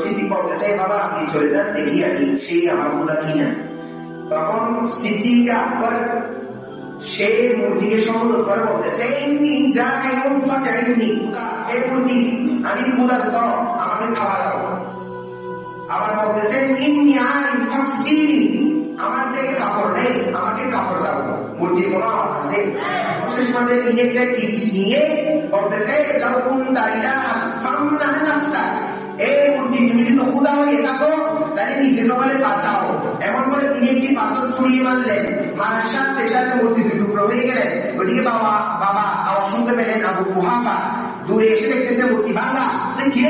সিদ্দিক বলতেছে, বাবা আপনি চলে যান, দেখি আর কি সেই আমার মুদা কিনা। তখন সিদ্দিক আকবর সে মূর্তিকে সম্বোধন করে বলতেছে, আমি মুদার দাও, আমাকে খাবার দাও। আবার বলতেছে, আমার থেকে কাপড় নেই, আমাকে কাপড় দাও। মূর্তির কোনো আওয়াজ আছে? শেষ মাঝে একটা টিচ নিয়ে বলতেছে, তুমি যদি খুদা হয়ে থাকো তাহলে নিজের বলে বাঁচাও। এমন বলে তিনি একটি পাথর ছুড়িয়ে মারলেন, মারার সাথে সাথে মূর্তি টুকরো হয়ে গেলেন। ওইদিকে বাবা আওয়াজ শুনতে পেলেন আবু কুহাফা দূরে এসে দেখতেছে মূর্তি ভাঙা। কি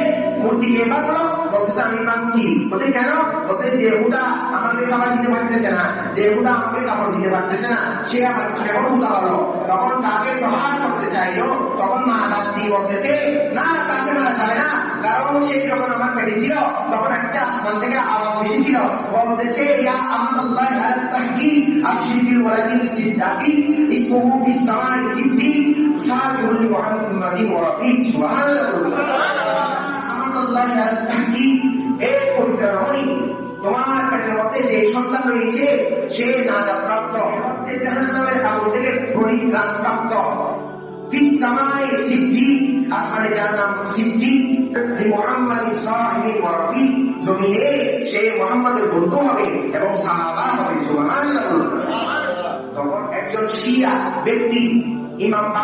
মূর্তি কে ভাঙলো? বলতেছে আমি ভাঙছি। বলতে কেন? বলতে যেহুদা আমাকে খাবার দিতে পারতেছে না, যেহুদা আমাকে কাপড় দিতে পারতেছে না, সে আমার কেমন হুদা হলো? তখন তাকে প্রহার করতে চাইলো। তখন মা ডাক দিয়ে বলতেছে, না তাকে মারা যাবে না, কারণ সে যখন আমার পেটে ছিল তখন একটা আসমান থেকে আওয়াজ এসেছিল, বলতেছে ইয়া আমাল্লাহ আল তাহকিক আবশিরুল ওয়ালাদিন সিদ্দাকি ইসমুহু ফিস সামাই সিদ্দিক সাবিহুল মুহাম্মাদি ওয়া রাফিক। সুবহানাল্লাহ। আমাল্লাহ আল তাহকিক, এই পবিত্র রমণী, তোমার পেটের মধ্যে যে সন্তান রয়েছে সে নাজাত প্রাপ্ত, সে জাহান্নামের আগুন থেকে পরিত্রাণ প্রাপ্ত। ফিস সামাই সিদ্দিক, আসমানে যার নাম সিদ্দিক, মুহাম্মাদি সাহিবি ওয়া রাফিক, জমিনে সে মুহাম্মাদের বন্ধু হবে এবং সাহাবা হবে। সুবহানাল্লাহ। তখন একজন শিয়া ব্যক্তি ইমাম